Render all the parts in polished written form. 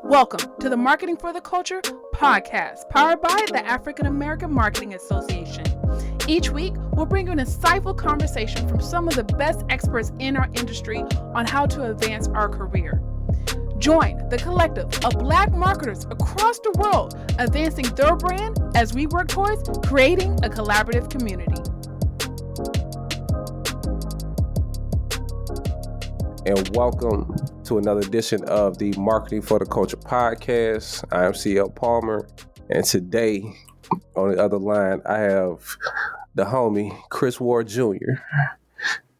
Welcome to the Marketing for the Culture podcast, powered by the African American Marketing Association. Each week, we'll bring you an insightful conversation from some of the best experts in our industry on how to advance our career. Join the collective of Black marketers across the world advancing their brand as we work towards creating a collaborative community. And welcome to another edition of the Marketing for the Culture podcast. I am CL Palmer, and today on the other line, I have the homie Chris Ward Jr.,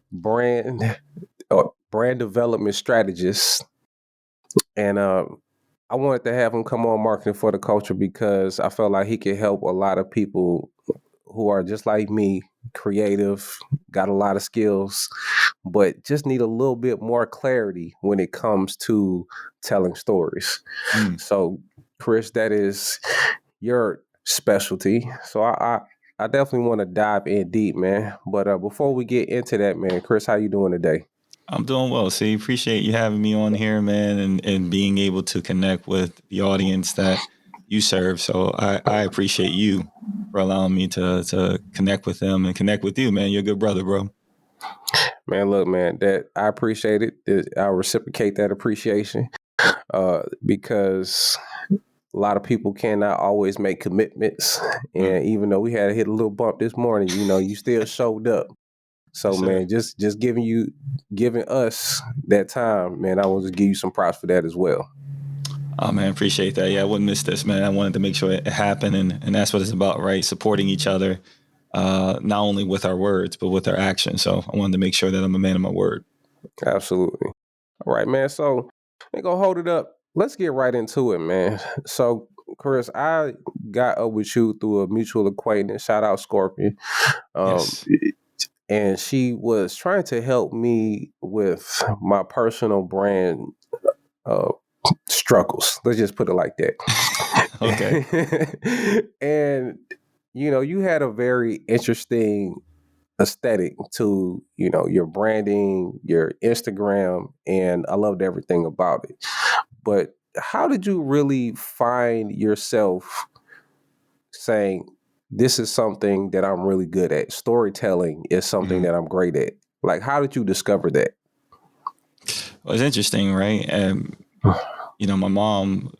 brand development strategist. And I wanted to have him come on Marketing for the Culture because I felt like he could help a lot of people who are just like me, creative, got a lot of skills, but just need a little bit more clarity when it comes to telling stories. So, Chris, that is your specialty. So I definitely want to dive in deep, man. But before we get into that, man, Chris, how you doing today? I'm doing well. See, appreciate you having me on here, man, and being able to connect with the audience that you serve. So I appreciate you for allowing me to connect with them and connect with you, man. You're a good brother, bro. Man, look, man, that I appreciate it. I reciprocate that appreciation because a lot of people cannot always make commitments. And even though we had to hit a little bump this morning, you still showed up. So, yes, man, just giving us that time, man, I want to give you some props for that as well. Oh, man, appreciate that. Yeah, I wouldn't miss this, man. I wanted to make sure it happened, and that's what it's about, right? Supporting each other, not only with our words, but with our actions. So I wanted to make sure that I'm a man of my word. Absolutely. All right, man. So we're going to hold it up. Let's get right into it, man. So, Chris, I got up with you through a mutual acquaintance. Shout out Scorpion. Yes. And she was trying to help me with my personal brand struggles. Let's just put it like that. Okay. And, you had a very interesting aesthetic to, your branding, your Instagram, and I loved everything about it. But how did you really find yourself saying, this is something that I'm really good at? Storytelling is something that I'm great at. Like, how did you discover that? Well, it's interesting, right? My mom,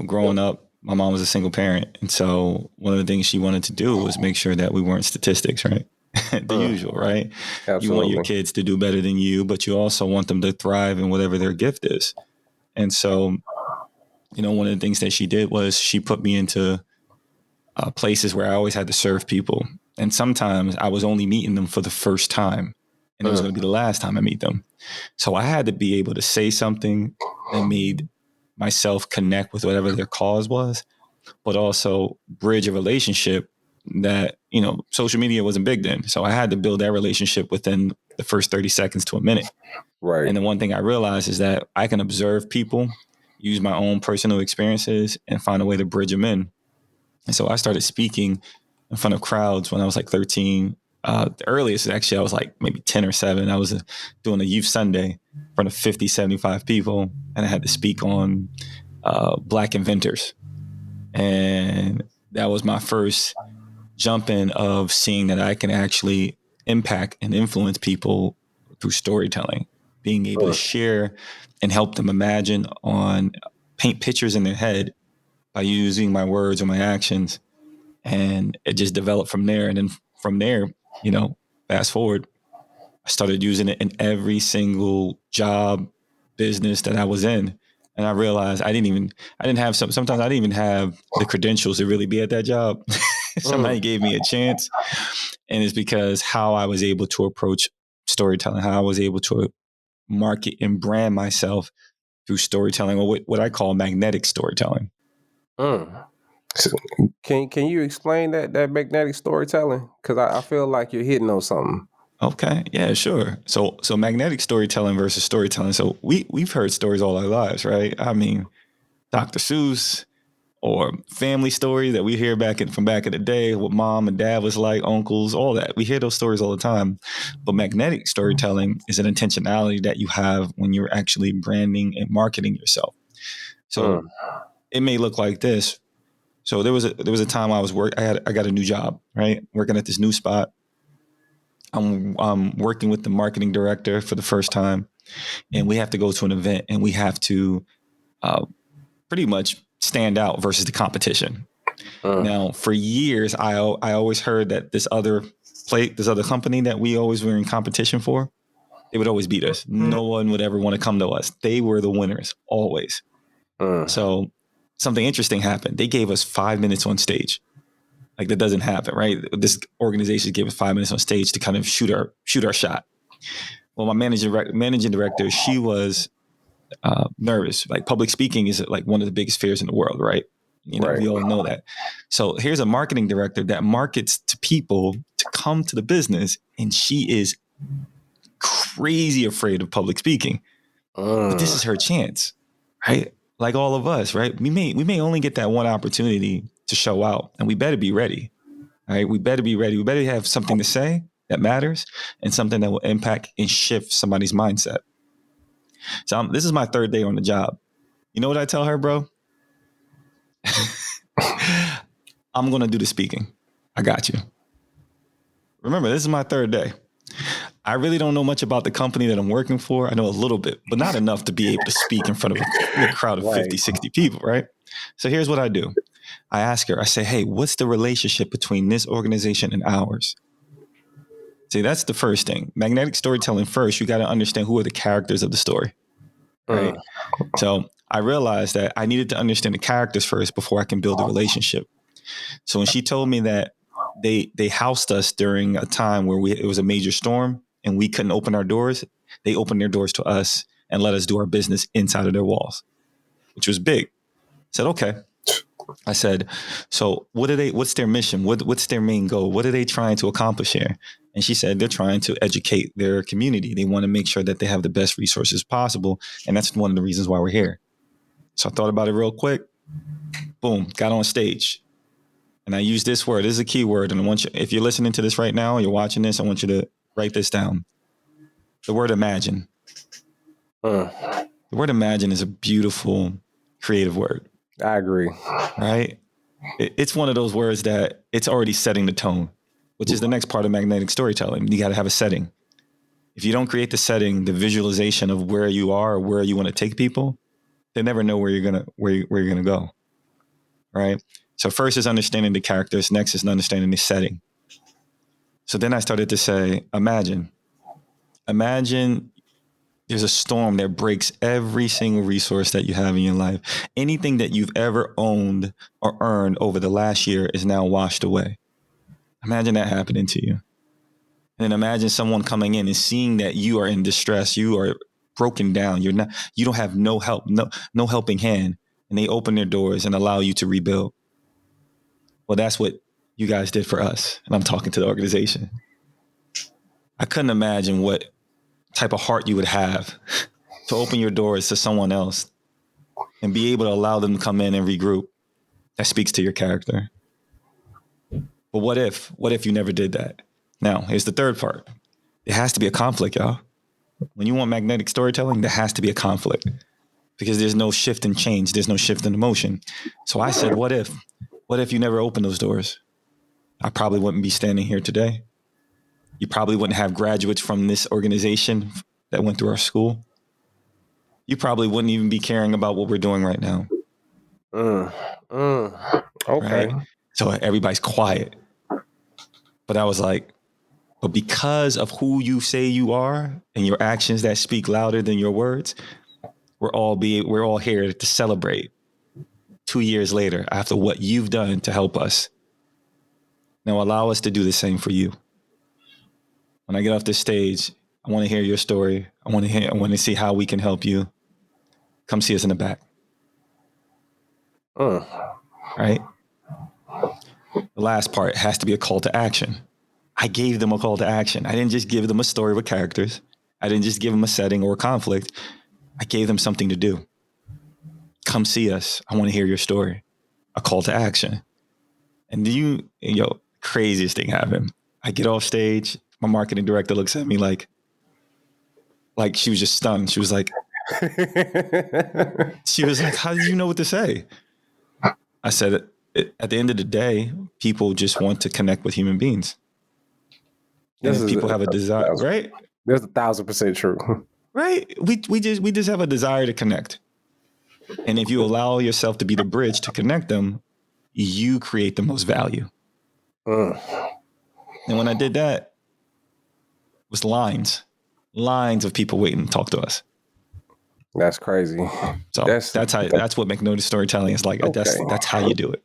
growing up, my mom was a single parent. And so one of the things she wanted to do was make sure that we weren't statistics, right? The usual, right? Absolutely. You want your kids to do better than you, but you also want them to thrive in whatever their gift is. And so, one of the things that she did was she put me into places where I always had to serve people. And sometimes I was only meeting them for the first time, and it was going to be the last time I meet them. So I had to be able to say something that made myself connect with whatever their cause was, but also bridge a relationship that, social media wasn't big then. So I had to build that relationship within the first 30 seconds to a minute. Right. And the one thing I realized is that I can observe people, use my own personal experiences, and find a way to bridge them in. And so I started speaking in front of crowds when I was like 13. The earliest, actually, I was like maybe 10 or 7. I was doing a youth Sunday in front of 50, 75 people. And I had to speak on Black inventors. And that was my first jump in of seeing that I can actually impact and influence people through storytelling, being able to share and help them imagine paint pictures in their head by using my words or my actions. And it just developed from there. And then from there, fast forward, I started using it in every single job, business that I was in. And I realized sometimes I didn't even have the credentials to really be at that job. Somebody gave me a chance. And it's because how I was able to approach storytelling, how I was able to market and brand myself through storytelling, or what I call magnetic storytelling. So can you explain that magnetic storytelling? Because I feel like you're hitting on something. Okay, yeah, sure. So magnetic storytelling versus storytelling. So we've heard stories all our lives, right? I mean, Dr. Seuss, or family stories that we hear from back in the day, what mom and dad was like, uncles, all that. We hear those stories all the time. But magnetic storytelling is an intentionality that you have when you're actually branding and marketing yourself. So it may look like this. So there was a time I got a new job, right? Working at this new spot. I'm working with the marketing director for the first time, and we have to go to an event, and we have to pretty much stand out versus the competition. Now, for years, I always heard that this other company that we always were in competition for, they would always beat us. No one would ever want to come to us. They were the winners always. So something interesting happened. They gave us 5 minutes on stage. Like, that doesn't happen, right? This organization gave us 5 minutes on stage to kind of shoot our shot. Well, my managing director, she was nervous. Like, public speaking is like one of the biggest fears in the world, right? We all know that. So here's a marketing director that markets to people to come to the business, and she is crazy afraid of public speaking. But this is her chance, right? Like all of us, right? We may only get that one opportunity to show out, and we better be ready, right? We better be ready. We better have something to say that matters and something that will impact and shift somebody's mindset. So this is my third day on the job. You know what I tell her, bro? I'm going to do the speaking. I got you. Remember, this is my third day. I really don't know much about the company that I'm working for. I know a little bit, but not enough to be able to speak in front of a crowd of 50, 60 people, right? So here's what I do. I ask her, I say, hey, what's the relationship between this organization and ours? See, that's the first thing. Magnetic storytelling first, you got to understand who are the characters of the story, right? So I realized that I needed to understand the characters first before I can build a relationship. So when she told me that they housed us during a time where it was a major storm and we couldn't open our doors, they opened their doors to us and let us do our business inside of their walls, which was big. I said, okay. I said, so what's their mission? What's their main goal? What are they trying to accomplish here? And she said, they're trying to educate their community. They want to make sure that they have the best resources possible. And that's one of the reasons why we're here. So I thought about it real quick. Boom, got on stage. And I use this word. This is a key word. And I want you, if you're listening to this right now, you're watching this, I want you to write this down. The word imagine. The word imagine is a beautiful, creative word. I agree. Right? It's one of those words that it's already setting the tone, which is the next part of magnetic storytelling. You got to have a setting. If you don't create the setting, the visualization of where you are or where you want to take people, they never know where you're gonna go. Right? So first is understanding the characters. Next is understanding the setting. So then I started to say, imagine there's a storm that breaks every single resource that you have in your life. Anything that you've ever owned or earned over the last year is now washed away. Imagine that happening to you. And then imagine someone coming in and seeing that you are in distress. You are broken down. You don't have no help, no helping hand. And they open their doors and allow you to rebuild. Well, that's what you guys did for us. And I'm talking to the organization. I couldn't imagine what type of heart you would have to open your doors to someone else and be able to allow them to come in and regroup. That speaks to your character. But what if you never did that? Now, here's the third part. There has to be a conflict, y'all. When you want magnetic storytelling, there has to be a conflict because there's no shift in change. There's no shift in emotion. So I said, what if you never opened those doors? I probably wouldn't be standing here today. You probably wouldn't have graduates from this organization that went through our school. You probably wouldn't even be caring about what we're doing right now. Okay. Right? So everybody's quiet. But I was like, but because of who you say you are and your actions that speak louder than your words, we're all here to celebrate 2 years later after what you've done to help us. Now allow us to do the same for you. When I get off this stage, I want to hear your story. I want to see how we can help you. Come see us in the back. Right? The last part has to be a call to action. I gave them a call to action. I didn't just give them a story with characters. I didn't just give them a setting or a conflict. I gave them something to do. Come see us. I want to hear your story. A call to action. And craziest thing happened. I get off stage. My marketing director looks at me like she was just stunned. She was like, She was like, how did you know what to say? I said, at the end of the day, people just want to connect with human beings. And if people have a desire, right? That's 1,000% true. Right? We just have a desire to connect. And if you allow yourself to be the bridge to connect them, you create the most value. And when I did that, it was lines of people waiting to talk to us. That's crazy. So that's what McNotice storytelling is like. Okay. That's how you do it.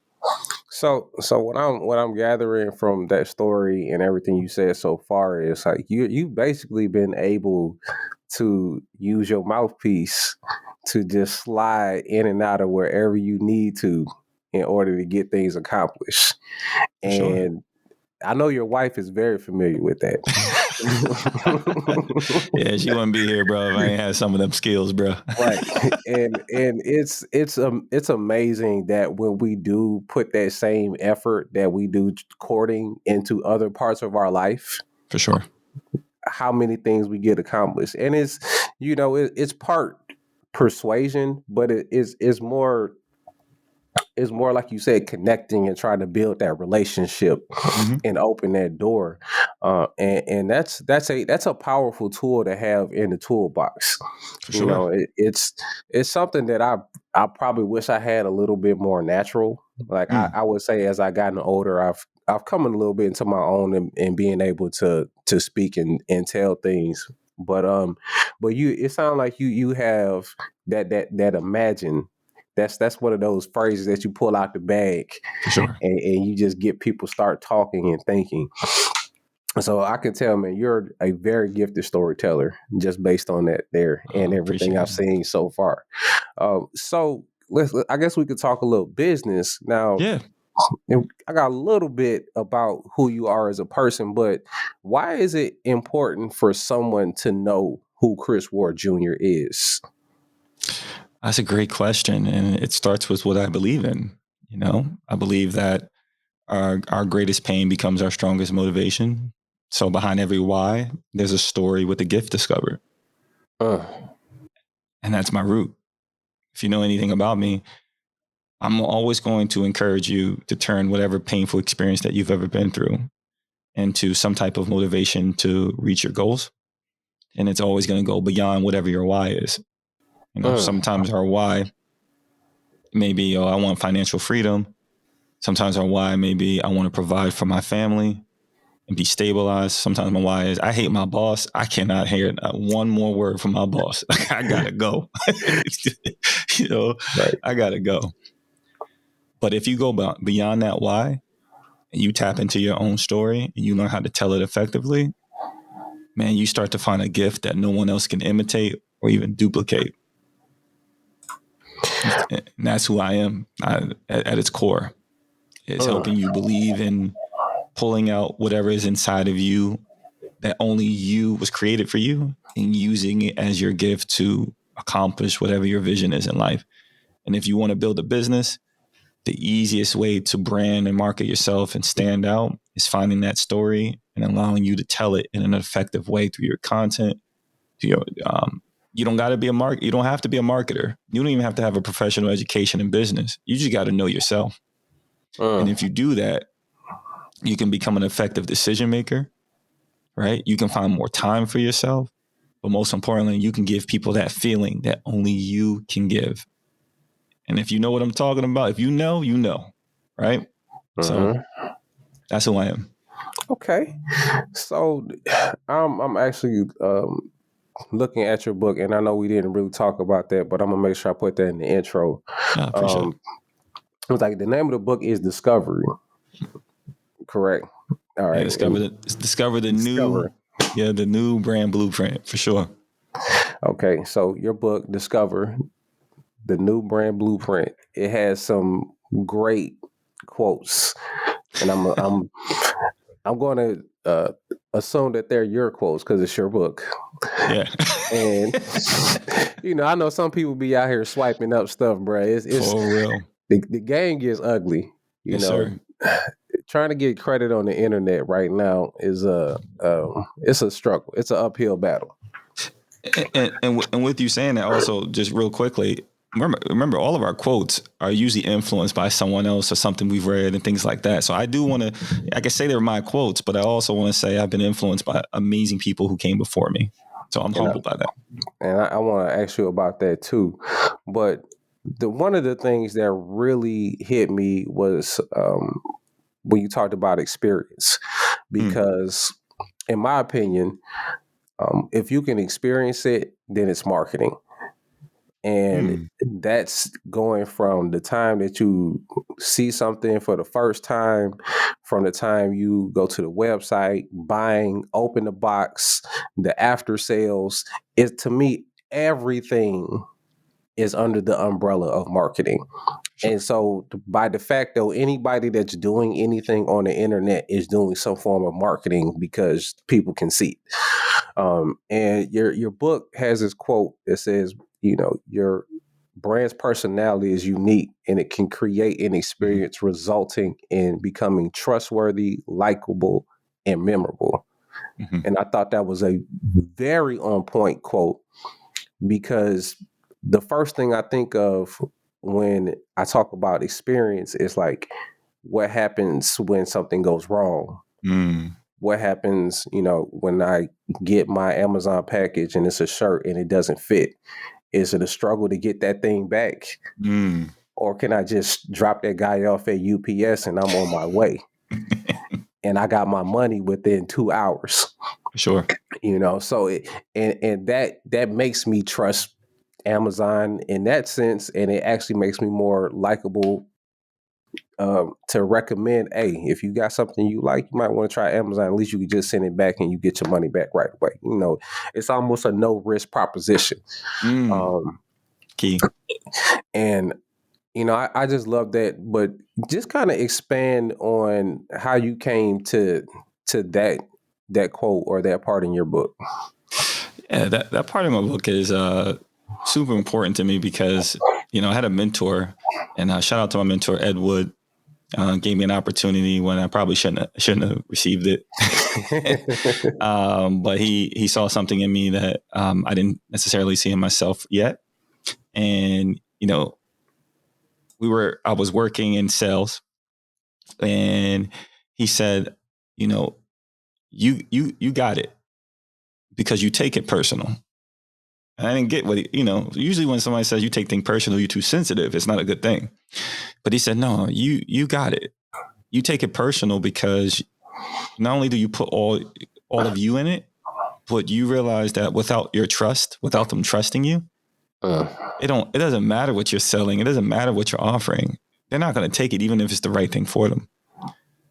So what I'm gathering from that story and everything you said so far is like you've basically been able to use your mouthpiece to just slide in and out of wherever you need to in order to get things accomplished. And sure. I know your wife is very familiar with that. Yeah, she wouldn't be here, bro, if I ain't had some of them skills, bro. Right. And it's amazing that when we do put that same effort that we do courting into other parts of our life. For sure. How many things we get accomplished. And it's, it's part persuasion, but it's more like you said, connecting and trying to build that relationship and open that door. And that's a powerful tool to have in the toolbox. For sure. It's something that I probably wish I had a little bit more natural. Like I would say, as I gotten older, I've come a little bit into my own and being able to speak and tell things. But it sounds like you have that imagine. That's one of those phrases that you pull out the bag. For sure. And you just get people start talking and thinking. So I can tell, man, you're a very gifted storyteller just based on that there and everything I've seen so far. So I guess we could talk a little business now. Yeah. I got a little bit about who you are as a person, but why is it important for someone to know who Chris Ward Jr. is? That's a great question. And it starts with what I believe in. I believe that our greatest pain becomes our strongest motivation. So behind every why, there's a story with a gift discovered. And that's my root. If you know anything about me, I'm always going to encourage you to turn whatever painful experience that you've ever been through into some type of motivation to reach your goals. And it's always going to go beyond whatever your why is. Sometimes our why may be, I want financial freedom. Sometimes our why may be, I want to provide for my family and be stabilized. Sometimes my why is, I hate my boss. I cannot hear one more word from my boss. I gotta go. Right. I gotta go. But if you go beyond that why, and you tap into your own story and you learn how to tell it effectively, man, you start to find a gift that no one else can imitate or even duplicate. And that's who I am at its core. It's helping you believe in pulling out whatever is inside of you that only you was created for you and using it as your gift to accomplish whatever your vision is in life. And if you want to build a business, the easiest way to brand and market yourself and stand out is finding that story and allowing you to tell it in an effective way through your content. You don't got to be you don't have to be a marketer. You don't even have to have a professional education in business. You just got to know yourself. And if you do that, you can become an effective decision maker, right? You can find more time for yourself. But most importantly, you can give people that feeling that only you can give. And if you know what I'm talking about, if you know, right? So that's who I am. Okay. So I'm actually looking at your book, and I know we didn't really talk about that, but I'm going to make sure I put that in the intro. I appreciate it. It was like the name of the book is Discovery. Correct. All right. Yeah, discover the new brand blueprint for sure. Okay. So your book, Discover the New Brand Blueprint, it has some great quotes, and I'm going to assume that they're your quotes because it's your book. Yeah. And I know some people be out here swiping up stuff, bro. It's for real. The game gets ugly. Yes, sir. Trying to get credit on the internet right now is it's a struggle. It's an uphill battle. And with you saying that, also just real quickly, remember all of our quotes are usually influenced by someone else or something we've read and things like that. So I do want to, I can say they're my quotes, but I also want to say I've been influenced by amazing people who came before me. So I'm humbled by that. And I want to ask you about that too. But one of the things that really hit me was when you talked about experience, because in my opinion, if you can experience it, then it's marketing. And that's going from the time that you see something for the first time, from the time you go to the website, buying, open the box, the after sales. It, to me, everything is under the umbrella of marketing. Sure. And so by de facto, anybody that's doing anything on the internet is doing some form of marketing because people can see it. And your book has this quote that says, your brand's personality is unique and it can create an experience resulting in becoming trustworthy, likable, and memorable. Mm-hmm. And I thought that was a very on point quote, because the first thing I think of when I talk about experience is like, what happens when something goes wrong? What happens, when I get my Amazon package and it's a shirt and it doesn't fit? Is it a struggle to get that thing back? Or can I just drop that guy off at UPS and I'm on my way? And I got my money within 2 hours. Sure. So that makes me trust Amazon in that sense, and it actually makes me more likable to recommend, hey, if you got something you like, you might want to try Amazon. At least you can just send it back and you get your money back right away. It's almost a no risk proposition. Key. And I just love that. But just kind of expand on how you came to that quote or that part in your book. Yeah, that part of my book is super important to me because, I had a mentor, and shout out to my mentor, Ed Wood. Gave me an opportunity when I probably shouldn't have received it. But he saw something in me that I didn't necessarily see in myself yet. And, I was working in sales, and he said, you got it because you take it personal. And I didn't get what usually when somebody says you take things personal, you're too sensitive, it's not a good thing. But he said, no, you got it. You take it personal because not only do you put all of you in it, but you realize that without your trust, without them trusting you, it doesn't matter what you're selling. It doesn't matter what you're offering. They're not going to take it, even if it's the right thing for them.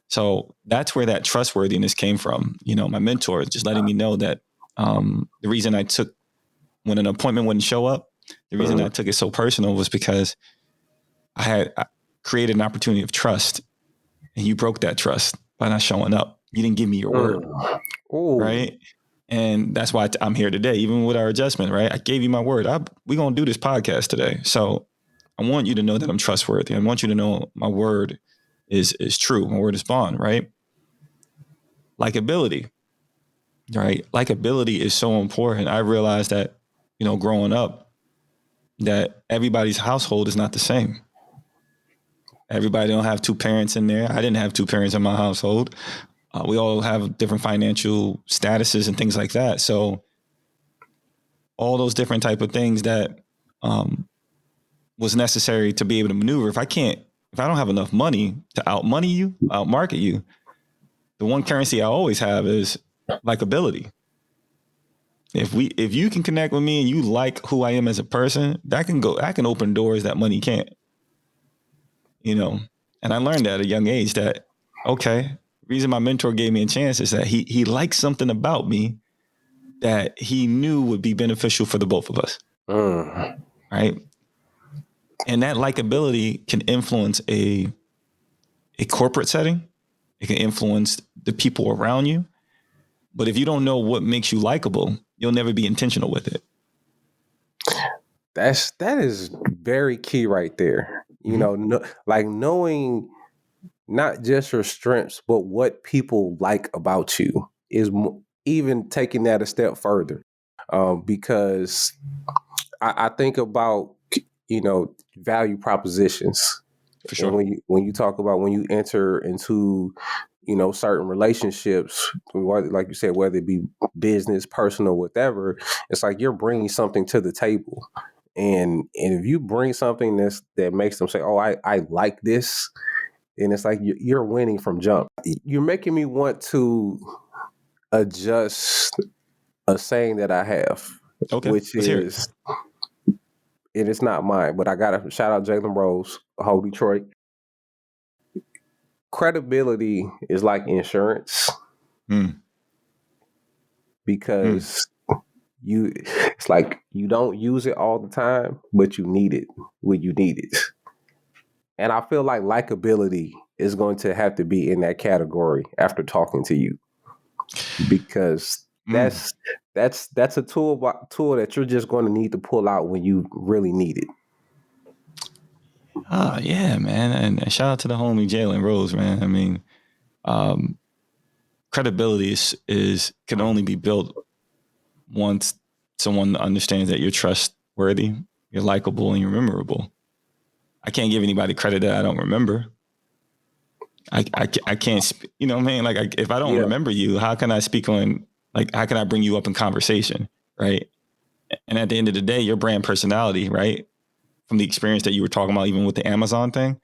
So that's where that trustworthiness came from. My mentor just letting me know that the reason I took, when an appointment wouldn't show up, the reason I took it so personal was because I created an opportunity of trust, and you broke that trust by not showing up. You didn't give me your word, right? And that's why I'm here today, even with our adjustment, right? I gave you my word. We're going to do this podcast today. So I want you to know that I'm trustworthy. I want you to know my word is true. My word is bond, right? Likability, right? Likability is so important. I realized that, growing up, that everybody's household is not the same. Everybody don't have two parents in there. I didn't have two parents in my household. We all have different financial statuses and things like that. So all those different type of things that was necessary to be able to maneuver. If I don't have enough money to outmoney you, outmarket you, the one currency I always have is likability. If you can connect with me and you like who I am as a person, that can open doors that money can't. And I learned at a young age that, okay, the reason my mentor gave me a chance is that he liked something about me that he knew would be beneficial for the both of us. Right. And that likability can influence a corporate setting. It can influence the people around you. But if you don't know what makes you likable, you'll never be intentional with it. That is very key right there. Knowing not just your strengths, but what people like about you is even taking that a step further. because I think about, value propositions. For sure. And when you talk about when you enter into, certain relationships, like you said, whether it be business, personal, whatever, it's like you're bringing something to the table. And if you bring something that makes them say, oh, I like this, and it's like you're winning from jump. You're making me want to adjust a saying that I have, Okay, which let's hear it. is, and it's not mine, but I got to shout out Jalen Rose, whole Detroit. Credibility is like insurance because it's like you don't use it all the time, but you need it when you need it. And I feel like likability is going to have to be in that category after talking to you, because that's a tool that you're just going to need to pull out when you really need it. Oh yeah, man, and shout out to the homie Jalen Rose, man. I mean, credibility can only be built once someone understands that you're trustworthy, you're likable, and you're memorable. I can't give anybody credit that I don't remember. I can't, you know what I mean? Like, if I don't remember you, how can I speak on, like, how can I bring you up in conversation, right? And at the end of the day, your brand personality, right? From the experience that you were talking about, even with the Amazon thing,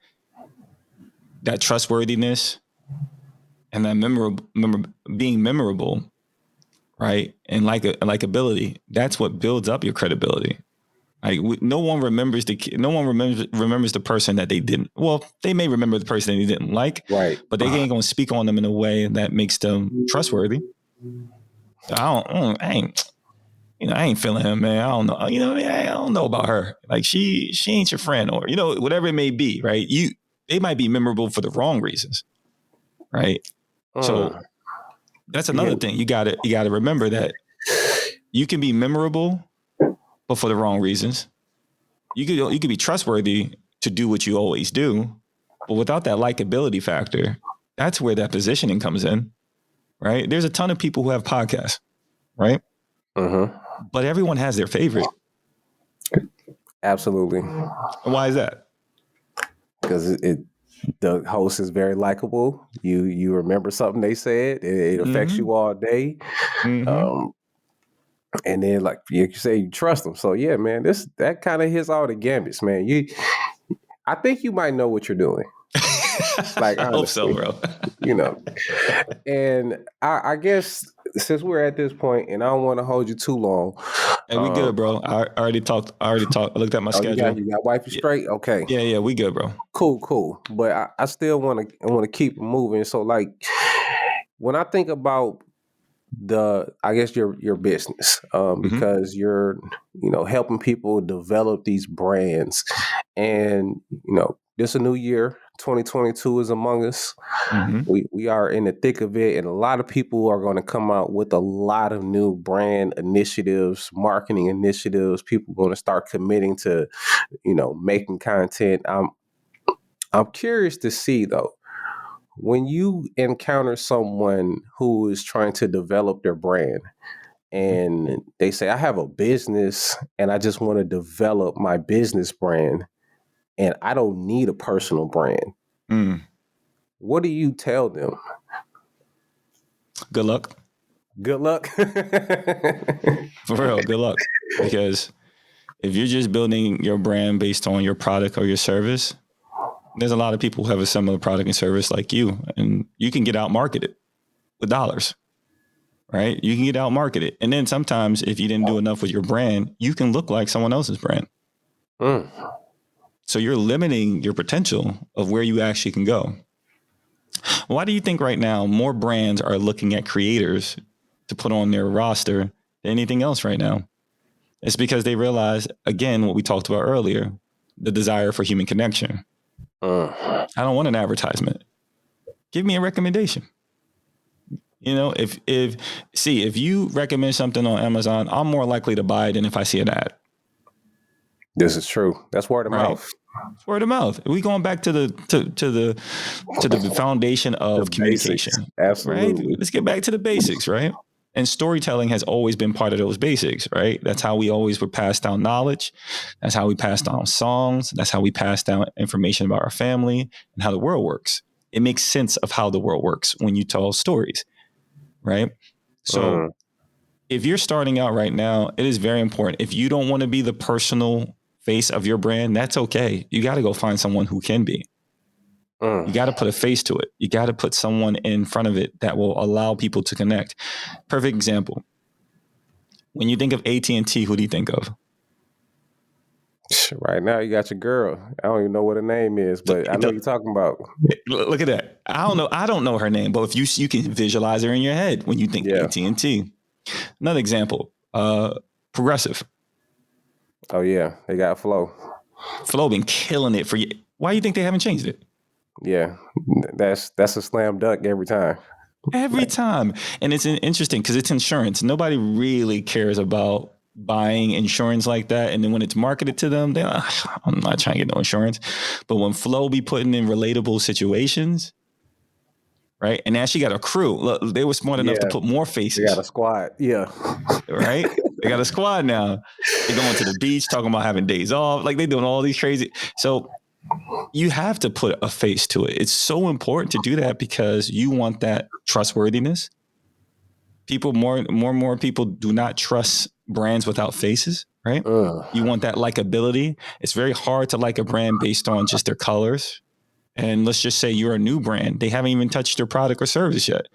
that trustworthiness and that being memorable, right? And likability, that's what builds up your credibility. Like, no one remembers the person that they didn't. Well, they may remember the person that they didn't like, right? But they ain't gonna speak on them in a way that makes them trustworthy. I ain't feeling him, man. I don't know. I don't know about her. Like, she ain't your friend, or whatever it may be, right? They might be memorable for the wrong reasons, right? So that's another thing. You gotta remember that you can be memorable, but for the wrong reasons. You could be trustworthy to do what you always do, but without that likability factor, that's where that positioning comes in, right? There's a ton of people who have podcasts, right? But everyone has their favorite. Absolutely. And why is that? Because the host is very likable. You remember something they said. It affects you all day. And then, like you say, you trust them. So yeah, man, that kind of hits all the gambits, man. I think you might know what you're doing. Like, I hope so, bro. And I guess since we're at this point, and I don't want to hold you too long. Hey, we good, bro. I already talked. I looked at my schedule. You got wifey straight? Okay. Yeah, we good, bro. Cool. But I still want to keep moving. So, like, when I think about your business, because you're, helping people develop these brands, and, this a new year, 2022 is among us. We are in the thick of it, and a lot of people are going to come out with a lot of new brand initiatives, marketing initiatives. People are going to start committing to, making content. I'm curious to see, though, when you encounter someone who is trying to develop their brand and they say, I have a business and I just want to develop my business brand and I don't need a personal brand. What do you tell them? Good luck. Good luck. For real, good luck. Because if you're just building your brand based on your product or your service, there's a lot of people who have a similar product and service like you, and you can get out marketed with dollars, right? You can get out marketed. And then sometimes if you didn't do enough with your brand, you can look like someone else's brand. So you're limiting your potential of where you actually can go. Why do you think right now more brands are looking at creators to put on their roster than anything else right now? It's because they realize, again, what we talked about earlier, the desire for human connection. I don't want an advertisement. Give me a recommendation. If you recommend something on Amazon, I'm more likely to buy it than if I see an ad. This is true. That's word of mouth. It's word of mouth. We going back to the foundation of communication. Basics. Absolutely. Right? Let's get back to the basics, right? And storytelling has always been part of those basics, right? That's how we always would pass down knowledge. That's how we pass down songs. That's how we pass down information about our family and how the world works. It makes sense of how the world works when you tell stories, right? So if you're starting out right now, it is very important. If you don't want to be the personal face of your brand, that's okay. You got to go find someone who can be. You got to put a face to it. You got to put someone in front of it that will allow people to connect. Perfect example. When you think of AT&T, who do you think of? Right now, you got your girl. I don't even know what her name is, but I know you're talking about. Look at that. I don't know her name, but if you can visualize her in your head when you think AT&T. Another example, Progressive. Oh yeah, they got Flow. Flow been killing it for you. Why do you think they haven't changed it? Yeah, that's a slam dunk every time. Every time. And it's interesting because it's insurance. Nobody really cares about buying insurance like that. And then when it's marketed to them, they're like, I'm not trying to get no insurance. But when Flo be putting in relatable situations, right? And now she got a crew. Look, they were smart enough to put more faces. They got a squad. Yeah. Right? They got a squad now. They're going to the beach, talking about having days off. Like, they doing all these crazy. So you have to put a face to it. It's so important to do that because you want that trustworthiness. People, more and more people do not trust brands without faces, right? You want that likability. It's very hard to like a brand based on just their colors. And let's just say you're a new brand. They haven't even touched their product or service yet.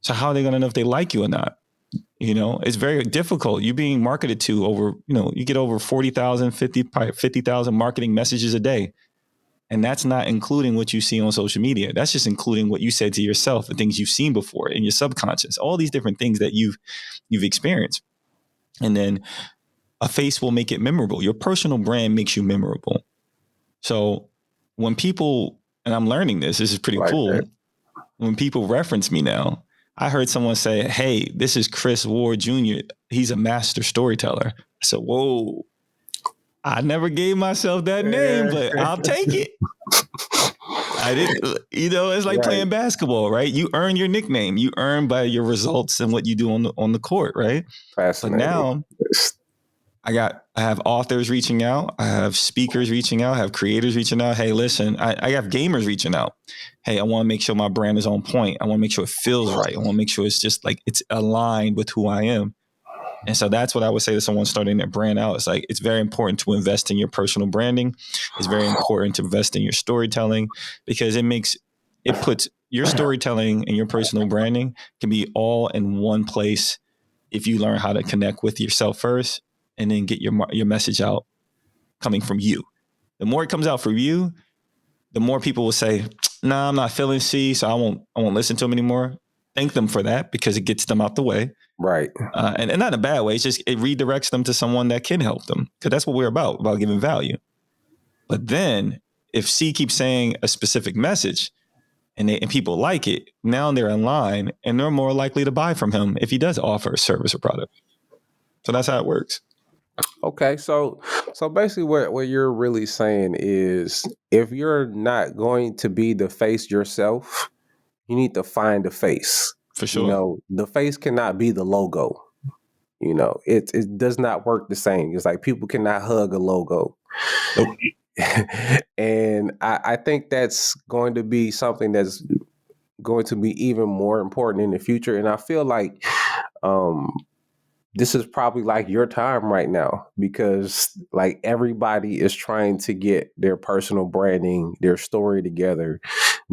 So how are they going to know if they like you or not? You know, it's very difficult. You being marketed to over, you get over 40,000, 50,000 marketing messages a day. And that's not including what you see on social media. That's just including what you said to yourself and things you've seen before in your subconscious, all these different things that you've experienced. And then a face will make it memorable. Your personal brand makes you memorable. So when people, and I'm learning this is pretty cool. That. When people reference me now, I heard someone say, hey, this is Chris Ward Jr. He's a master storyteller. I said, whoa, I never gave myself that name, but I'll take it. I didn't, it's like playing basketball, right? You earn your nickname. You earn by your results and what you do on the court, right? Fascinating. But now I have authors reaching out. I have speakers reaching out. I have creators reaching out. Hey, listen, I have gamers reaching out. Hey, I want to make sure my brand is on point. I want to make sure it feels right. I want to make sure it's just like it's aligned with who I am. And so that's what I would say to someone starting their brand out. It's like, it's very important to invest in your personal branding. It's very important to invest in your storytelling because it puts your storytelling and your personal branding can be all in one place if you learn how to connect with yourself first and then get your message out coming from you. The more it comes out from you, the more people will say, nah, I'm not feeling C, so I won't listen to them anymore. Thank them for that because it gets them out the way. Right. And not in a bad way. It's just, it redirects them to someone that can help them because that's what we're about giving value. But then if C keeps saying a specific message and people like it, now they're in line and they're more likely to buy from him if he does offer a service or product. So that's how it works. Okay, so basically what you're really saying is if you're not going to be the face yourself, you need to find a face. For sure. The face cannot be the logo. It does not work the same. It's like people cannot hug a logo. Nope. And I think that's going to be something that's going to be even more important in the future. And I feel like this is probably like your time right now because like everybody is trying to get their personal branding, their story together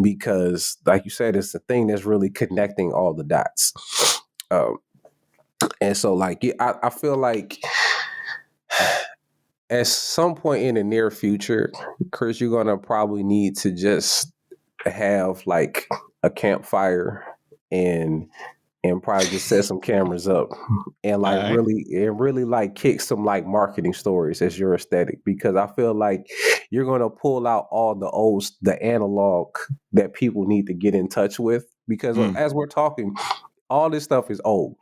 because like you said, it's the thing that's really connecting all the dots. And so like, I feel like at some point in the near future, Chris, you're going to probably need to just have like a campfire and probably just set some cameras up and like really like kick some like marketing stories as your aesthetic because I feel like you're going to pull out all the analog that people need to get in touch with because as we're talking, all this stuff is old.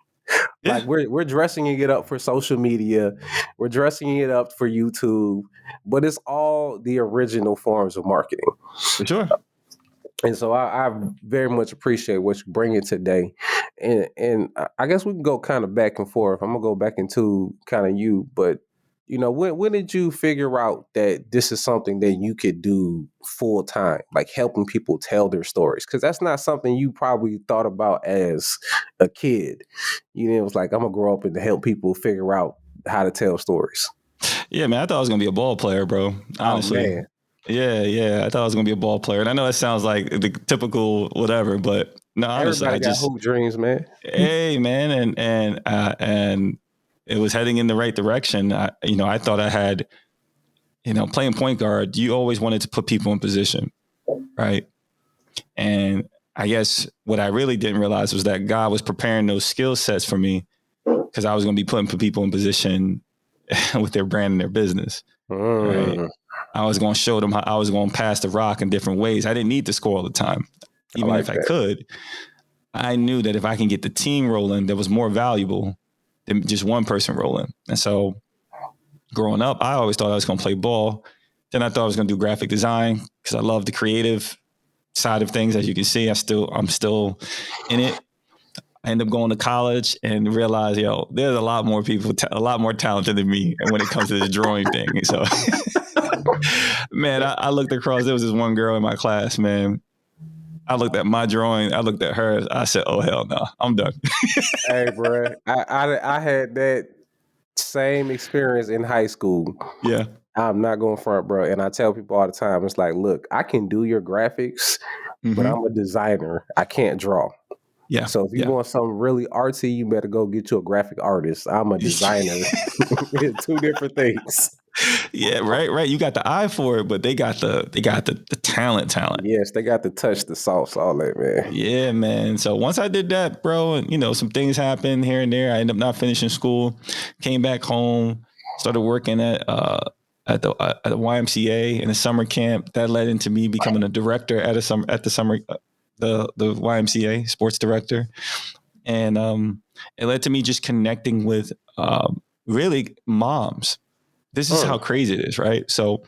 Yeah. Like we're dressing it up for social media, we're dressing it up for YouTube, but it's all the original forms of marketing. For sure. And so I very much appreciate what you bring in today. And I guess we can go kind of back and forth. I'm gonna go back into kind of you, but when did you figure out that this is something that you could do full time, like helping people tell their stories? Because that's not something you probably thought about as a kid. It was like, I'm gonna grow up and help people figure out how to tell stories. Yeah, man, I thought I was gonna be a ball player, bro. Honestly. Oh, man. Yeah. I thought I was gonna be a ball player. And I know that sounds like the typical whatever, but no, honestly, Everybody got hoop dreams, man. hey man, and it was heading in the right direction. I thought I had, playing point guard, you always wanted to put people in position, right? And I guess what I really didn't realize was that God was preparing those skill sets for me because I was going to be putting people in position with their brand and their business, right? I was going to show them how I was going to pass the rock in different ways. I didn't need to score all the time. Even if I could, I knew that if I can get the team rolling, that was more valuable than just one person rolling. And so growing up, I always thought I was going to play ball. Then I thought I was going to do graphic design because I love the creative side of things. As you can see, I'm still in it. I ended up going to college and realized, there's a lot more people, a lot more talented than me when it comes to the drawing thing. So, man, I looked across. There was this one girl in my class, man. I looked at my drawing. I looked at hers. I said, "Oh hell no, I'm done." Hey, bro, I had that same experience in high school. Yeah, I'm not going front, bro. And I tell people all the time, it's like, look, I can do your graphics, but I'm a designer. I can't draw. Yeah. So if you want something really artsy, you better go get you a graphic artist. I'm a designer. Two different things. Yeah, right. You got the eye for it, but they got the talent. Yes, they got the touch, the sauce, all that, man. Yeah, man. So once I did that, bro, and some things happened here and there. I ended up not finishing school, came back home, started working at the YMCA in a summer camp. That led into me becoming a director at the YMCA sports director, and it led to me just connecting with really moms. This is how crazy it is, right? So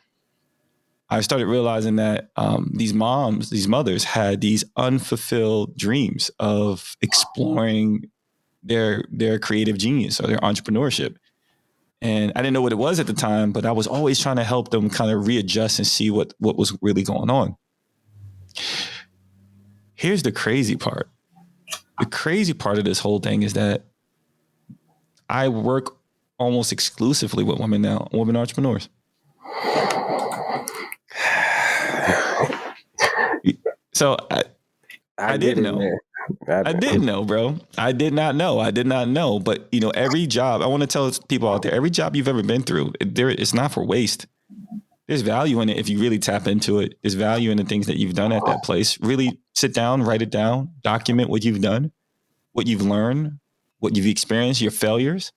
I started realizing that these mothers had these unfulfilled dreams of exploring their creative genius or their entrepreneurship. And I didn't know what it was at the time, but I was always trying to help them kind of readjust and see what was really going on. Here's the crazy part. The crazy part of this whole thing is that I work almost exclusively with women now, women entrepreneurs. So I didn't know. I didn't know, bro. I did not know. But every job, I want to tell people out there, every job you've ever been through, it's not for waste. There's value in it if you really tap into it. There's value in the things that you've done at that place. Really sit down, write it down, document what you've done, what you've learned, what you've experienced, your failures.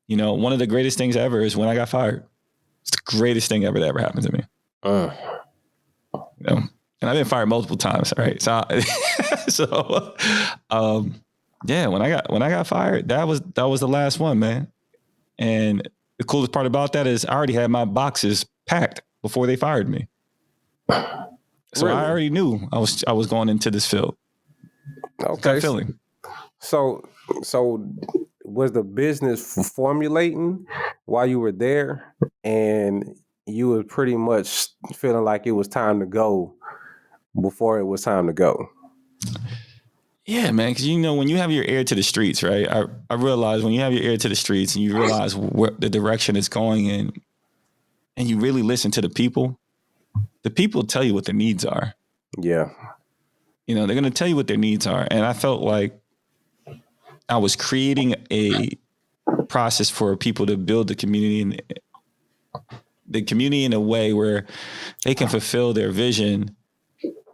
One of the greatest things ever is when I got fired. It's the greatest thing ever that ever happened to me. And I've been fired multiple times, right? So, when I got fired, that was the last one, man. And the coolest part about that is I already had my boxes packed before they fired me. So really? I already knew I was going into this field. Okay. Feeling. So was the business formulating while you were there, and you were pretty much feeling like it was time to go before it was time to go? Yeah, man. Because when you have your ear to the streets, right? I realize when you have your ear to the streets and you realize what the direction it's going in, and you really listen to the people tell you what their needs are. Yeah. They're going to tell you what their needs are. And I felt like I was creating a process for people to build the community in a way where they can fulfill their vision,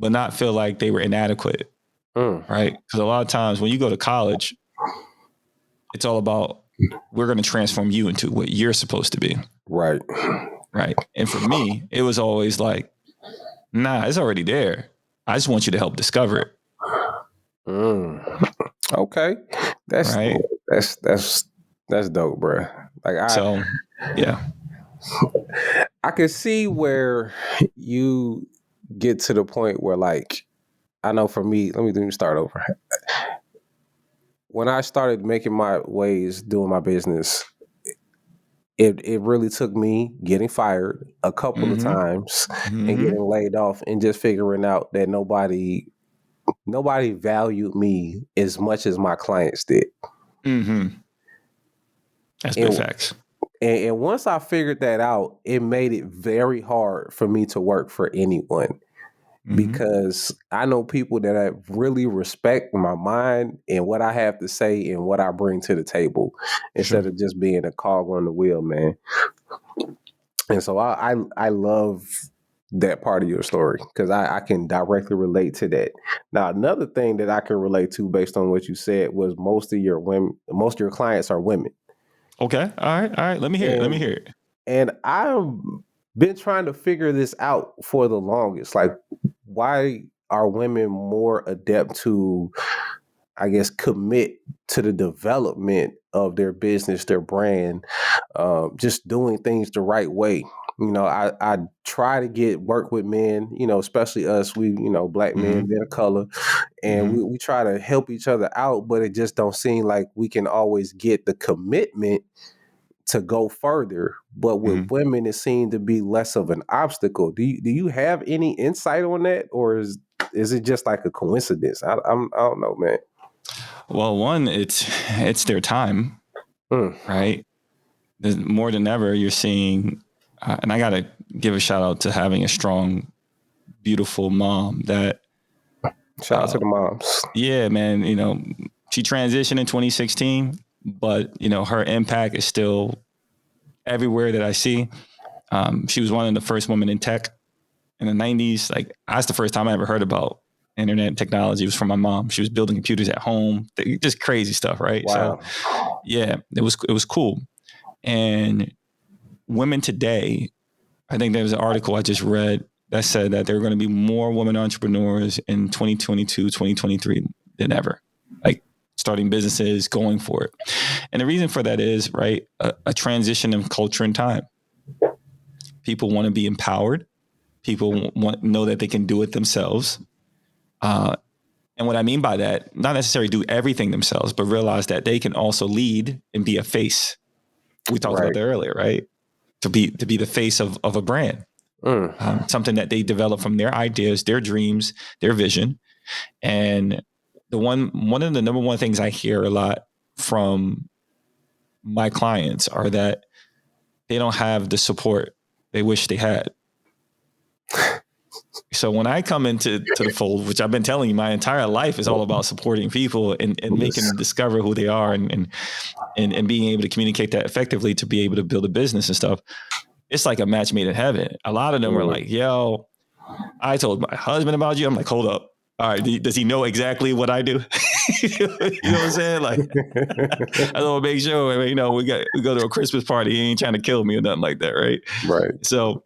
but not feel like they were inadequate. Right? Because a lot of times when you go to college, it's all about, we're going to transform you into what you're supposed to be. Right. And for me, it was always like, nah, it's already there. I just want you to help discover it. Okay. That's right. That's dope, bro. Yeah. I can see where you get to the point where, like, I know for me, let me start over. When I started making my ways doing my business, it really took me getting fired a couple of Mm-hmm. times and Mm-hmm. getting laid off and just figuring out that nobody valued me as much as my clients did. Mm-hmm. That's big And, facts. and once I figured that out, it made it very hard for me to work for anyone. Mm-hmm. Because I know people that I really respect my mind and what I have to say and what I bring to the table instead of just being a cog on the wheel, man. And so I love that part of your story because I can directly relate to that. Now, another thing that I can relate to based on what you said was most of your clients are women. Okay. All right. Let me hear it. And I've been trying to figure this out for the longest. Like, why are women more adept to, I guess, commit to the development of their business, their brand, just doing things the right way? I try to work with men, especially us, black men, men of color, and we try to help each other out, but it just don't seem like we can always get the commitment to go further. But with women, it seemed to be less of an obstacle. Do you have any insight on that, or is it just like a coincidence? I don't know, man. Well, one, it's their time, right? More than ever, you're seeing, and I got to give a shout out to having a strong, beautiful mom that. Shout out to the moms. Yeah, man. She transitioned in 2016, but her impact is still everywhere that I see. She was one of the first women in tech in the 90s. Like, that's the first time I ever heard about internet technology. It was from my mom. She was building computers at home, just crazy stuff, right? Wow. So yeah, it was cool. And women today, I think there was an article I just read that said that there are going to be more women entrepreneurs in 2022, 2023 than ever, like starting businesses, going for it. And the reason for that is, right, a transition of culture and time. People want to be empowered. People want to know that they can do it themselves. And what I mean by that, not necessarily do everything themselves, but realize that they can also lead and be a face. We talked about that earlier, right? To be the face of a brand, something that they develop from their ideas, their dreams, their vision. And one of the number one things I hear a lot from my clients are that they don't have the support they wish they had. So when I come into the fold, which I've been telling you my entire life is all about supporting people and making them discover who they are and being able to communicate that effectively to be able to build a business and stuff. It's like a match made in heaven. A lot of them are like, yo, I told my husband about you. I'm like, hold up. All right. Does he know exactly what I do? You know what I'm saying? Like, I don't make sure, we go to a Christmas party. He ain't trying to kill me or nothing like that. Right. Right. So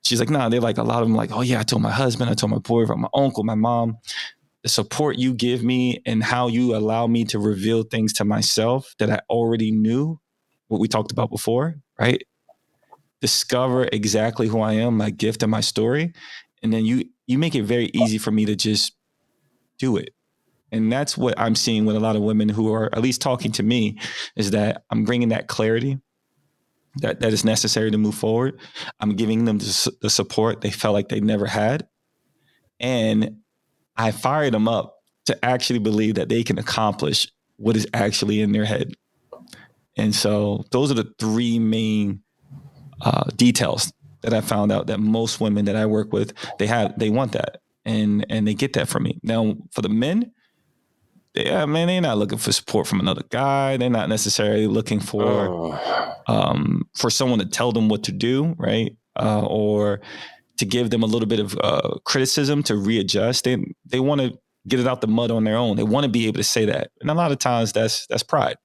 she's like, nah, they're like, a lot of them like, oh yeah, I told my husband, I told my boyfriend, my uncle, my mom, the support you give me and how you allow me to reveal things to myself that I already knew, what we talked about before, right? Discover exactly who I am, my gift and my story. And then you make it very easy for me to just do it. And that's what I'm seeing with a lot of women who are at least talking to me, is that I'm bringing that clarity that is necessary to move forward. I'm giving them the support they felt like they never had. And I fired them up to actually believe that they can accomplish what is actually in their head. And so those are the three main details that I found out that most women that I work with, they want that and they get that from me. Now for the men, they're not looking for support from another guy. They're not necessarily looking for someone to tell them what to do, right? Or to give them a little bit of criticism to readjust. They want to get it out the mud on their own. They want to be able to say that, and a lot of times that's pride.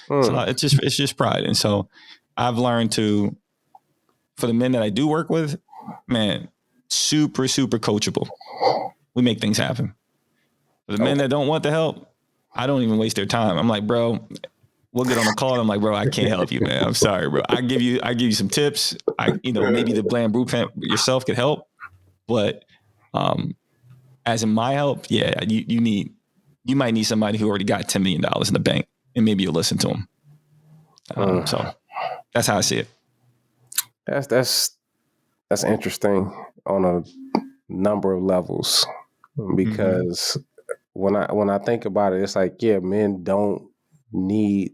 It's just pride. And so I've learned for the men that I do work with, man, super, super coachable. We make things happen. For the men that don't want the help, I don't even waste their time. I'm like, bro, we'll get on a call. I'm like, bro, I can't help you, man. I'm sorry, bro. I give you some tips. Maybe the bland blueprint yourself could help, but as in my help, yeah, you might need somebody who already got $10 million in the bank, and maybe you'll listen to them. So that's how I see it. That's interesting on a number of levels, because when I think about it, it's like, yeah, men don't need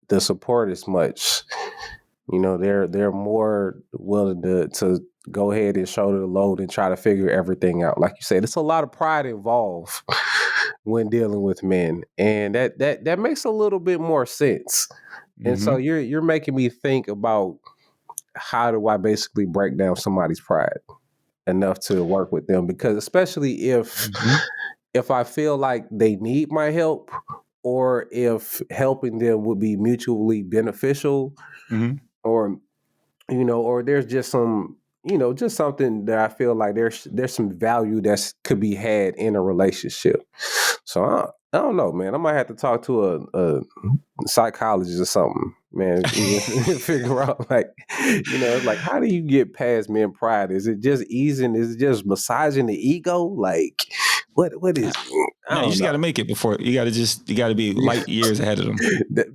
the support as much. You know, they're more willing to go ahead and shoulder the load and try to figure everything out. Like you said, it's a lot of pride involved when dealing with men, and that makes a little bit more sense. And so you're making me think about, how do I basically break down somebody's pride enough to work with them? Because especially if I feel like they need my help, or if helping them would be mutually beneficial, or or there's just some, just something that I feel like there's some value that could be had in a relationship. So I don't know, man. I might have to talk to a psychologist or something, man. Figure out, like, it's like, how do you get past men pride? Is it just easing? Is it just massaging the ego? Like, what is? No, you just got to make it before. You got to be light years ahead of them.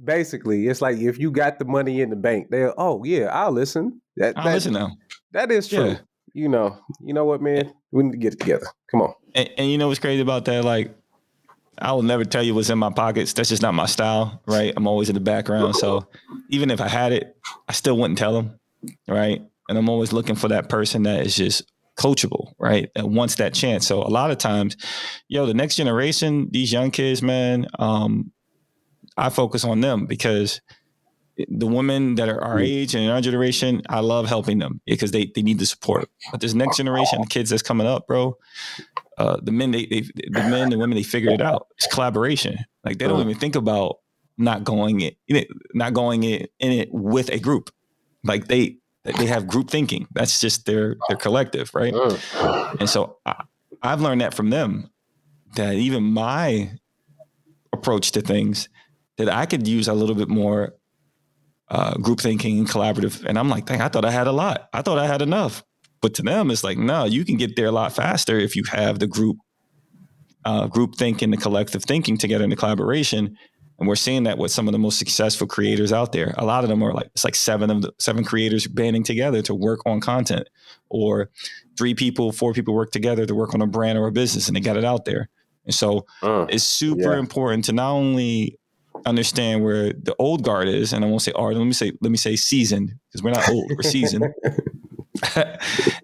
Basically, it's like, if you got the money in the bank, they'll, oh yeah, I'll listen. I'll listen now. That is true. Yeah. You know what, man? We need to get it together. Come on. And you know what's crazy about that? Like, I will never tell you what's in my pockets. That's just not my style, right? I'm always in the background. So even if I had it, I still wouldn't tell them, right? And I'm always looking for that person that is just coachable, right? That wants that chance. So a lot of times, the next generation, these young kids, man, I focus on them, because the women that are our age and in our generation, I love helping them because they need the support. But this next generation, the kids that's coming up, bro, the men, the women, they figured it out. It's collaboration. Like, they don't even think about not going in it with a group. Like, they have group thinking. That's just their collective, right? And so I've learned that from them, that even my approach to things, that I could use a little bit more group thinking and collaborative. And I'm like, dang, I thought I had a lot. I thought I had enough. But to them, it's like, no, you can get there a lot faster if you have the group thinking, the collective thinking together in the collaboration. And we're seeing that with some of the most successful creators out there. A lot of them are like, it's like seven creators banding together to work on content, or 4 people work together to work on a brand or a business, and they got it out there. And so it's super important to not only understand where the old guard is, and I won't say art, let me say seasoned, because we're not old, we're seasoned.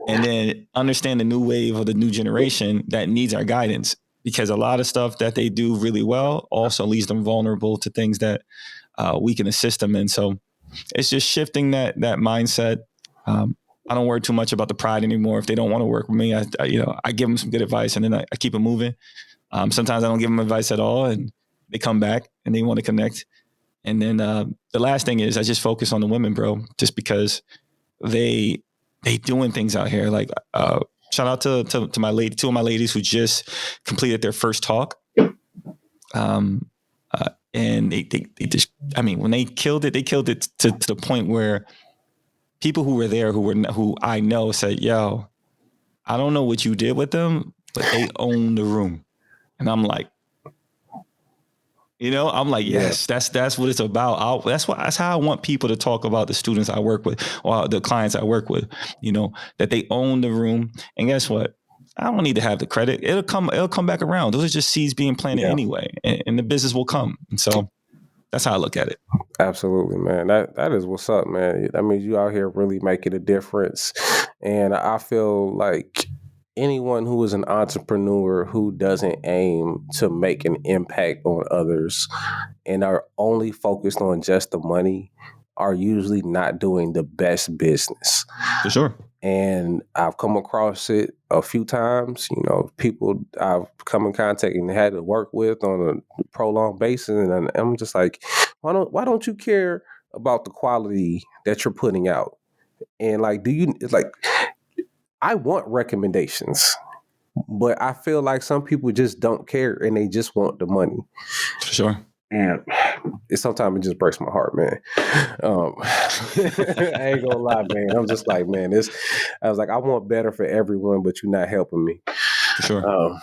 And then understand the new wave of the new generation that needs our guidance, because a lot of stuff that they do really well also leaves them vulnerable to things that we can assist them in. So it's just shifting that mindset. I don't worry too much about the pride anymore. If they don't want to work with me, I give them some good advice, and then I keep it moving. Sometimes I don't give them advice at all, and they come back and they want to connect. And then the last thing is, I just focus on the women, bro, just because they doing things out here. Like, shout out to two of my ladies who just completed their first talk. And they just, I mean, when they killed it to the point where people who were there, who I know, said, yo, I don't know what you did with them, but they own the room. And I'm like, yes, that's what it's about. That's how I want people to talk about the students I work with, or the clients I work with, that they own the room. And guess what? I don't need to have the credit. It'll come back around. Those are just seeds being planted anyway, and the business will come. And so that's how I look at it. Absolutely, man. That is what's up, man. I mean, you out here really making a difference. And I feel like anyone who is an entrepreneur who doesn't aim to make an impact on others and are only focused on just the money are usually not doing the best business. For sure. And I've come across it a few times, people I've come in contact and had to work with on a prolonged basis. And I'm just like, why don't you care about the quality that you're putting out? And like, I want recommendations, but I feel like some people just don't care and they just want the money. For sure. And sometimes it just breaks my heart, man. I ain't gonna lie, man. I'm just like, man, I was like, I want better for everyone, but you're not helping me. For sure.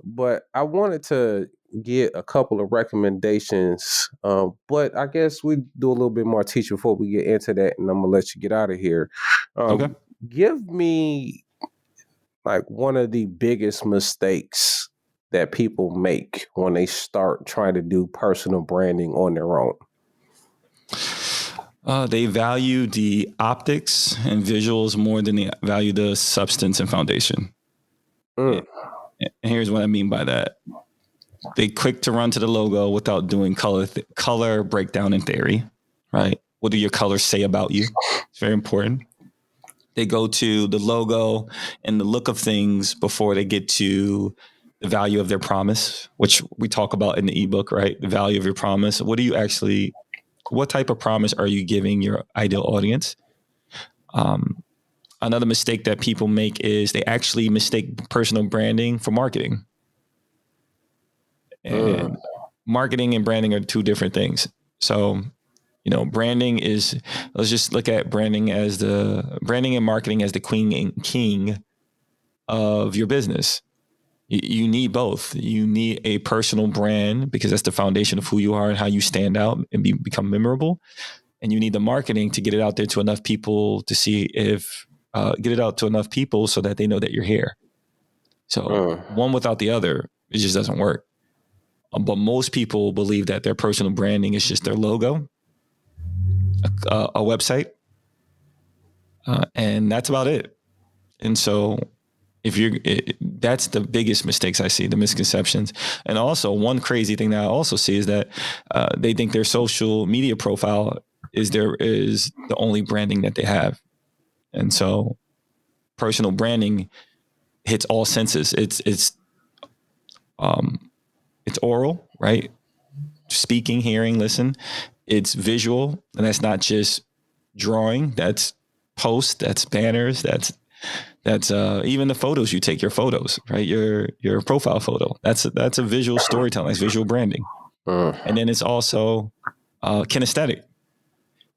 but I wanted to get a couple of recommendations. But I guess we do a little bit more teaching before we get into that, and I'm gonna let you get out of here. Okay. Give me like one of the biggest mistakes that people make when they start trying to do personal branding on their own. They value the optics and visuals more than they value the substance and foundation. And here's what I mean by that. They quick to run to the logo without doing color breakdown in theory, right? What do your colors say about you? It's very important. They go to the logo and the look of things before they get to the value of their promise, which we talk about in the ebook, right? The value of your promise. What type of promise are you giving your ideal audience? Another mistake that people make is they actually mistake personal branding for marketing. And marketing and branding are two different things. So, branding is, let's just look at branding and marketing as the queen and king of your business. You need both. You need a personal brand because that's the foundation of who you are and how you stand out and become memorable. And you need the marketing to get it out there to enough people to see get it out to enough people so that they know that you're here. So one without the other, it just doesn't work. But most people believe that their personal branding is just their logo, a website, and that's about it. And so that's the biggest mistakes I see, the misconceptions. And also one crazy thing that I also see is that they think their social media profile is the only branding that they have. And so personal branding hits all senses. It's oral, right? Speaking, hearing, listen. It's visual, and that's not just drawing. That's posts, that's banners, that's even the photos you take, your photos, right? Your profile photo. That's a visual storytelling, it's visual branding. And then it's also kinesthetic.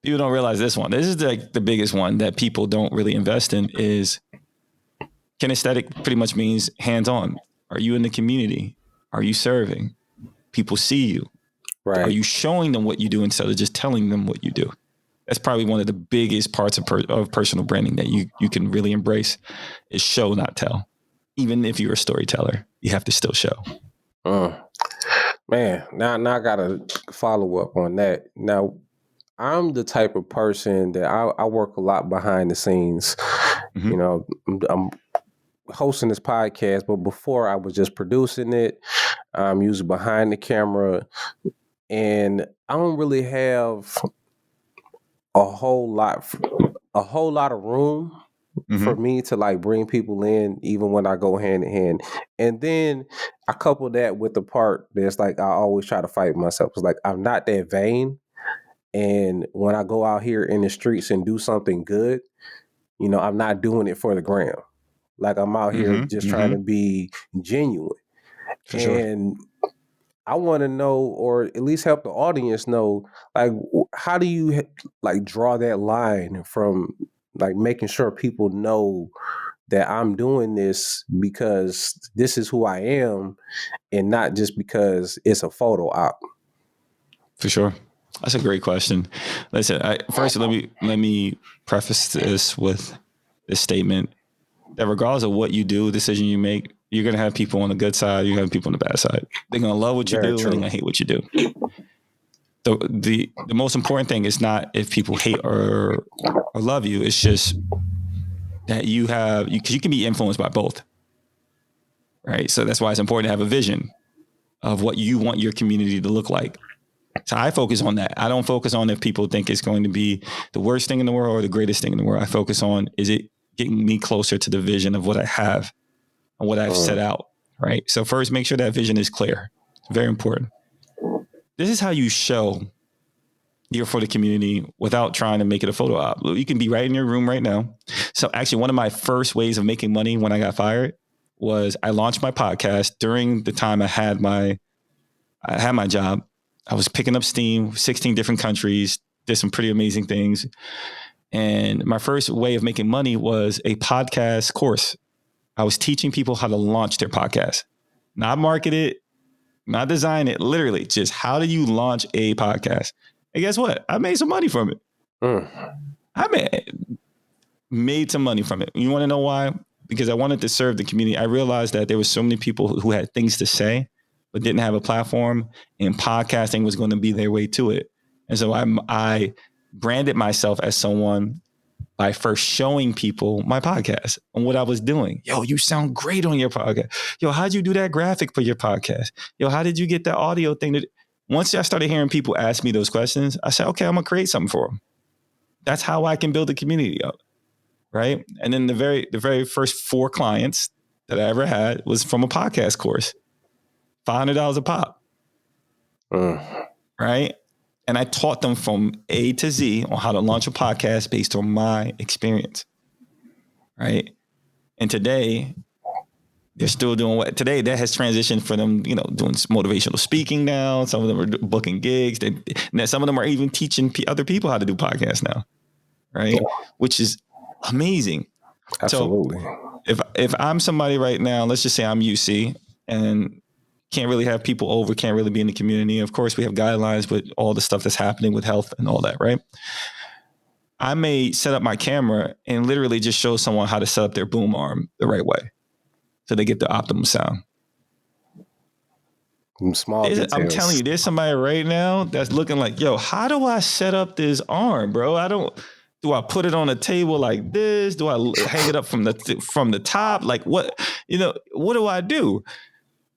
People don't realize this one. This is like the biggest one that people don't really invest in is kinesthetic. Pretty much means hands-on. Are you in the community? Are you serving? People see you. Right. Are you showing them what you do instead of just telling them what you do? That's probably one of the biggest parts of personal branding that you can really embrace is show, not tell. Even if you're a storyteller, you have to still show. Man, now I got to follow up on that. Now, I'm the type of person that I work a lot behind the scenes. Mm-hmm. I'm hosting this podcast, but before I was just producing it. I'm usually behind the camera, and I don't really have a whole lot of room for me to like bring people in, even when I go hand in hand. And then I couple that with the part that's like I always try to fight myself. It's like I'm not that vain, and when I go out here in the streets and do something good, I'm not doing it for the gram. Like I'm out here just trying to be genuine. For and sure. I want to know, or at least help the audience know, like, how do you like draw that line from like making sure people know that I'm doing this because this is who I am and not just because it's a photo op? For sure. That's a great question. Listen, first, let me preface this with this statement that regardless of what you do, decision you make, you're going to have people on the good side. You're going to have people on the bad side. They're going to love what you do. And they're going to hate what you do. The most important thing is not if people hate or love you. It's just that because you can be influenced by both. Right. So that's why it's important to have a vision of what you want your community to look like. So I focus on that. I don't focus on if people think it's going to be the worst thing in the world or the greatest thing in the world. I focus on, is it getting me closer to the vision of what I have and what I've set out, right? So first, make sure that vision is clear. It's very important. This is how you show you're for the community without trying to make it a photo op. You can be right in your room right now. So actually, one of my first ways of making money when I got fired was I launched my podcast during the time I had my job. I was picking up steam, 16 different countries, did some pretty amazing things. And my first way of making money was a podcast course. I was teaching people how to launch their podcast. not market it, not design it, literally just how do you launch a podcast? And guess what? I made some money from it. I made some money from it. You want to know why? Because I wanted to serve the community. I realized that there were so many people who had things to say, but didn't have a platform, and podcasting was going to be their way to it. And so I branded myself as someone by first showing people my podcast and what I was doing. Yo, you sound great on your podcast. Yo, how'd you do that graphic for your podcast? Yo, how did you get that audio thing? Once I started hearing people ask me those questions, I said, okay, I'm going to create something for them. That's how I can build a community up. Right. And then the very first 4 clients that I ever had was from a podcast course, $500 a pop. Right. And I taught them from A to Z on how to launch a podcast based on my experience. Right. And today they're still doing what today that has transitioned for them, doing motivational speaking now. Some of them are booking gigs. Some of them are even teaching other people how to do podcasts now. Right. Which is amazing. Absolutely. So if I'm somebody right now, let's just say I'm UC and can't really have people over, can't really be in the community. Of course, we have guidelines with all the stuff that's happening with health and all that, right? I may set up my camera and literally just show someone how to set up their boom arm the right way so they get the optimum sound. I'm telling you, there's somebody right now that's looking like, yo, how do I set up this arm, bro? Do I put it on a table like this? Do I hang it up from the top? Like what do I do?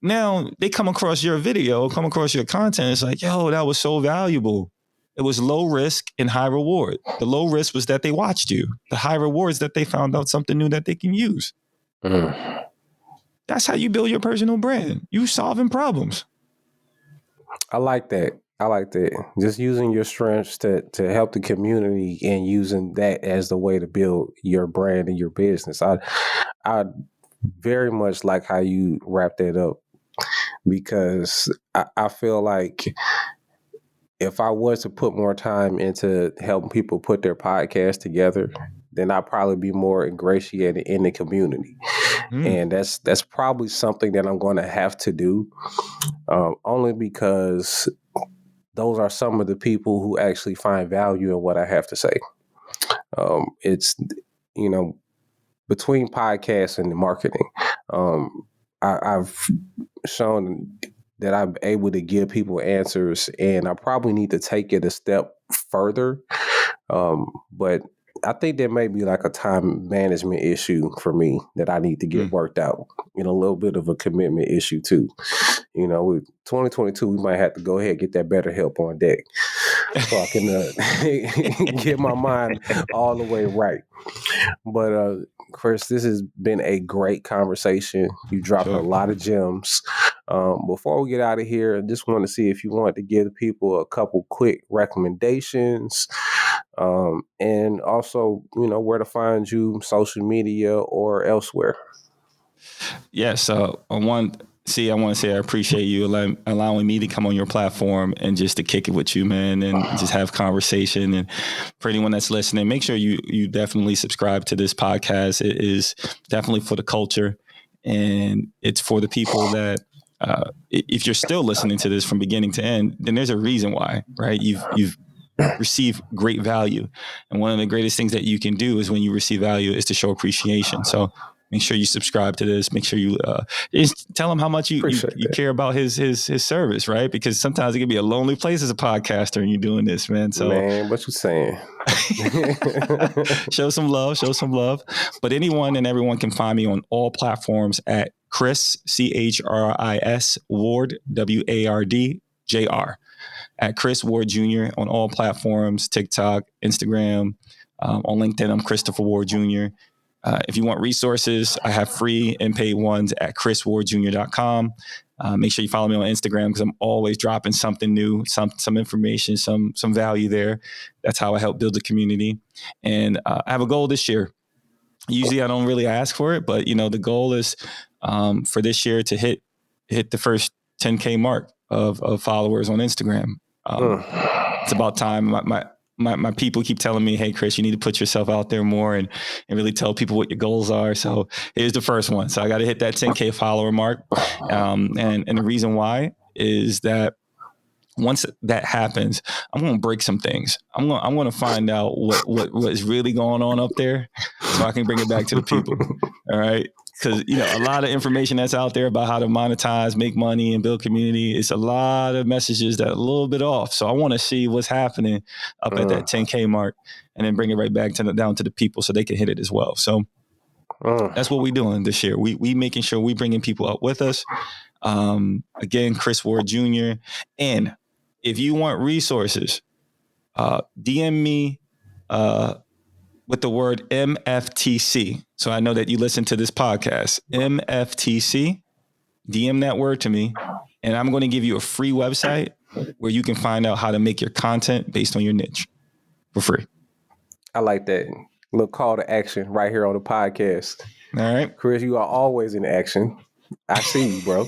Now they come across your video, come across your content. It's like, yo, that was so valuable. It was low risk and high reward. The low risk was that they watched you. The high reward is that they found out something new that they can use. That's how you build your personal brand. You solving problems. I like that. Just using your strengths to help the community and using that as the way to build your brand and your business. I very much like how you wrap that up, because I feel like if I was to put more time into helping people put their podcast together, then I'd probably be more ingratiated in the community. And that's probably something that I'm going to have to do, only because those are some of the people who actually find value in what I have to say. It's, between podcasts and marketing, I've shown that I'm able to give people answers, and I probably need to take it a step further. But I think there may be like a time management issue for me that I need to get worked out, and a little bit of a commitment issue too. With 2022, we might have to go ahead and get that better help on deck so I can get my mind all the way right. But Chris, this has been a great conversation. You dropped a lot of gems. Before we get out of here, I just want to see if you want to give people a couple quick recommendations, and also, where to find you, social media or elsewhere. Yes. I want to say I appreciate you allowing me to come on your platform and just to kick it with you, man, and just have conversation. And for anyone that's listening, make sure you definitely subscribe to this podcast. It is definitely for the culture, and it's for the people that if you're still listening to this from beginning to end, then there's a reason why, right? You've received great value. And one of the greatest things that you can do is when you receive value is to show appreciation. So make sure you subscribe to this. Make sure you just tell him how much you care about his service, right? Because sometimes it can be a lonely place as a podcaster and you're doing this, man. So, man, what you saying? Show some love. But anyone and everyone can find me on all platforms at Chris, CHRIS Ward, WARD JR. At Chris Ward Jr. on all platforms, TikTok, Instagram, on LinkedIn, I'm Christopher Ward Jr. If you want resources, I have free and paid ones at chriswardjr.com. Make sure you follow me on Instagram because I'm always dropping something new, some information, some value there. That's how I help build a community. And I have a goal this year. Usually I don't really ask for it, but the goal is for this year to hit the first 10K mark of followers on Instagram. It's about time. my people keep telling me, hey, Chris, you need to put yourself out there more and really tell people what your goals are. So here's the first one. So I got to hit that 10K follower mark. And the reason why is that once that happens, I'm going to break some things. I'm going to find out what is really going on up there so I can bring it back to the people. All right. Because, a lot of information that's out there about how to monetize, make money, and build community. It's a lot of messages that are a little bit off. So I want to see what's happening up at that 10K mark and then bring it right back down to the people so they can hit it as well. So that's what we're doing this year. We making sure we bringing people up with us. Again, Chris Ward Jr. And if you want resources, DM me with the word MFTC. So I know that you listen to this podcast. MFTC, DM that word to me, and I'm going to give you a free website where you can find out how to make your content based on your niche for free. I like that. Little call to action right here on the podcast. All right. Chris, you are always in action. I see you, bro.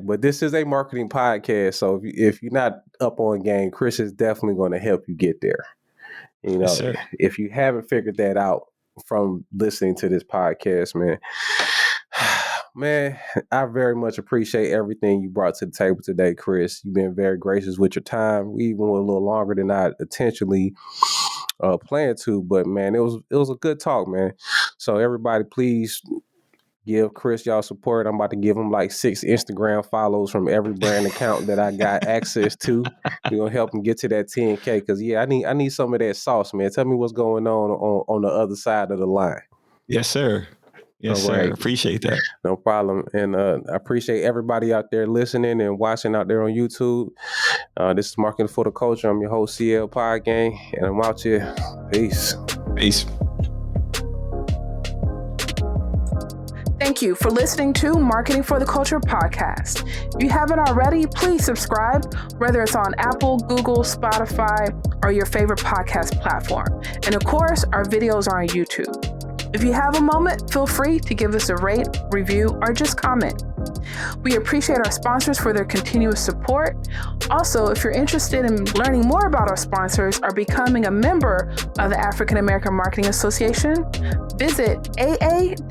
But this is a marketing podcast. So if you're not up on game, Chris is definitely going to help you get there. Yes, if you haven't figured that out from listening to this podcast, man, I very much appreciate everything you brought to the table today, Chris. You've been very gracious with your time. We even went a little longer than I intentionally planned to, but man, it was a good talk, man. So everybody, please give Chris y'all support. I'm about to give him like 6 Instagram follows from every brand account that I got access to. We're gonna help him get to that 10K because I need some of that sauce, man. Tell me what's going on the other side of the line. Yes, sir. Yes, All right. sir. Appreciate that. No problem. And I appreciate everybody out there listening and watching out there on YouTube. This is Marketing for the Culture. I'm your host, CL Pod Gang, and I'm out here. Peace. Peace. Thank you for listening to Marketing for the Culture podcast. If you haven't already, please subscribe, whether it's on Apple, Google, Spotify, or your favorite podcast platform. And of course, our videos are on YouTube. If you have a moment, feel free to give us a rate, review, or just comment. We appreciate our sponsors for their continuous support. Also, if you're interested in learning more about our sponsors or becoming a member of the African American Marketing Association, visit aa-ma.org.